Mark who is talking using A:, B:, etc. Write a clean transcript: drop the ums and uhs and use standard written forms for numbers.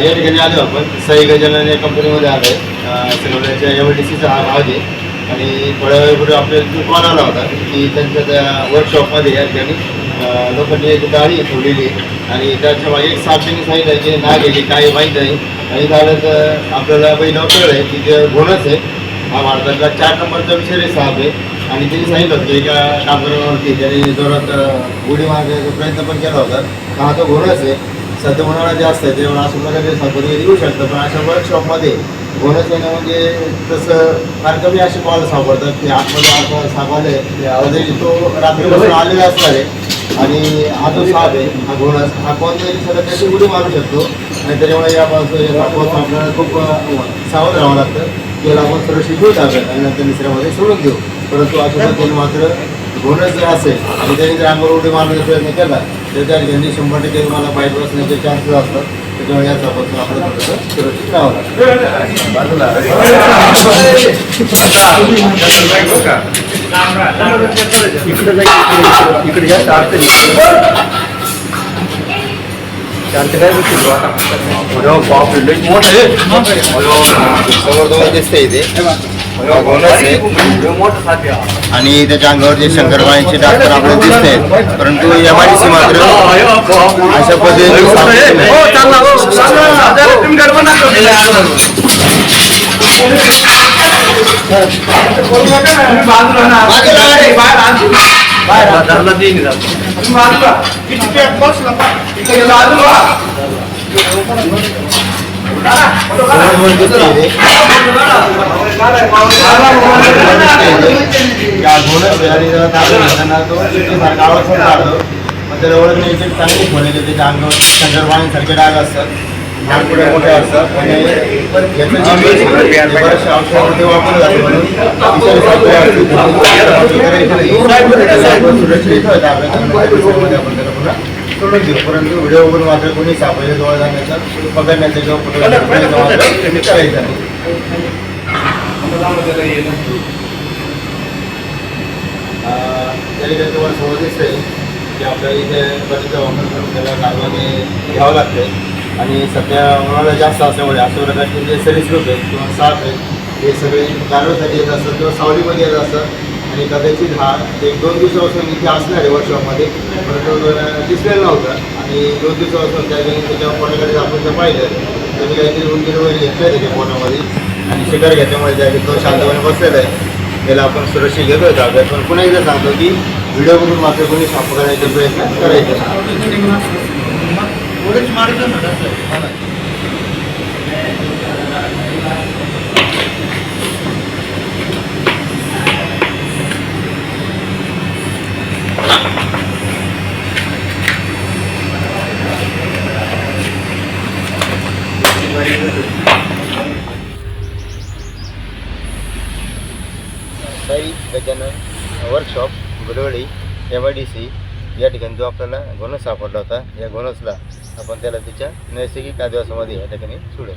A: या ठिकाणी आलो आपण साई गजानन या कंपनीमध्ये आलो आहे. सिनोल्याच्या MIDCचा हा भाग आहे आणि थोड्या वेळपूर्वी आपल्याला कॉल आला होता की त्यांच्या त्या वर्कशॉपमध्ये या ठिकाणी लोकांनी एक गाडी ठेवलेली आहे आणि त्याच्या मागे एक सापशिंग सांगितलं आहे की नाग आहे की काय माहीत आहे. आणि झालं तर आपल्याला पहिलं कळलं आहे की ते घोणच आहे. हा भारतातला 4 नंबरचा विषय साहेब आहे आणि त्यांनी सांगितलं होतं की एका कामगारावरती त्यांनी जोरात उडी मारण्याचा प्रयत्न पण केला होता. हा तो घोणच आहे. सध्या उन्हाळा जास्त आहे त्यामुळे अशा प्रकारे सापडे येऊ शकतं. पण अशा वर्कशॉपमध्ये घोणच येणं म्हणजे तसं फार कमी असे कॉल सापडतात की आतमध्ये साप आले तो रात्रीपासून आलेला असणार आहे आणि हा जो साप आहे हा घोणस हा कोणत्याही सगळं त्याची उडी मारू शकतो आणि त्याच्यामुळे यापासून आपल्याला खूप सावध राहावं लागतं. त्याला आपण सुरक्षित घेऊ टाकत आणि नंतर निसर्गामध्ये सोडून देऊ. परंतु अशा पद्धतीने मात्र घोणस जर असेल आणि त्यांनी जर अंगावर उडी मारण्याचा प्रयत्न केला तर त्या ठिकाणी 100% तुम्हाला बाईट बसण्याचे चान्सेस असतात. त्याच्यामुळे याच्यापासून आपल्याला थोडंसं सुरक्षित राहावं समोर दिसते इथे आणि त्याच्या अंगावर जे शंकरबाईंचे डॉक्टर आपल्याला दिसत आहेत. परंतु MIDC मात्र अशा पद्धतीने त्याला ओळखण्याची चांगली खोले त्याच्या अंगावर शंकरबाईंसारखे डाग असतात. पुढे मोठे असतात आणि बरेचसे औषधामध्ये वापरलं जातं म्हणून सुरक्षित सोडून देऊ. परंतु व्हिडिओ बघून मात्र कोणी सापडले जवळ जाण्याचा पकडण्याचा किंवा कुठे करायचा नाही. तरी तुम्हाला समज दिसतंय की आपल्याला इथे बसचा वापर करून त्याला कारवाने घ्यावं लागते आणि सध्या उन्हाळा जास्त असल्यामुळे अशा प्रकारचे जे सरीसृप आहेत किंवा साप आहेत हे सगळे कारवासाठी येत असतात किंवा सावलीमध्ये येत असतात आणि कदाचित हा 1-2 दिवसापासून इथे असणार आहे वर्कशॉपमध्ये. परंतु दिसलेलं नव्हतं आणि 2 दिवसापासून त्याच्या पोटाकडे आपण जर पाहिलं तर मी काहीतरी उंदीर वगैरे घेतलं त्याच्या पोटामध्ये आणि शिकार घेतल्यामुळे त्या तो शांतपणे बसलेला आहे. त्याला आपण सुरक्षित घेतोय ताब्यात. पण पुन्हा एकदा सांगतो की व्हिडिओ बघून मात्र कोणी साफ करायचा प्रयत्न करायचे. साई गजानन वर्कशॉप गुलवडी MIDC या ठिकाणी जो आपल्याला घोणस सापडला होता या घोणसला आपण त्याला तिच्या नैसर्गिक आदिवासामध्ये या ठिकाणी सोडून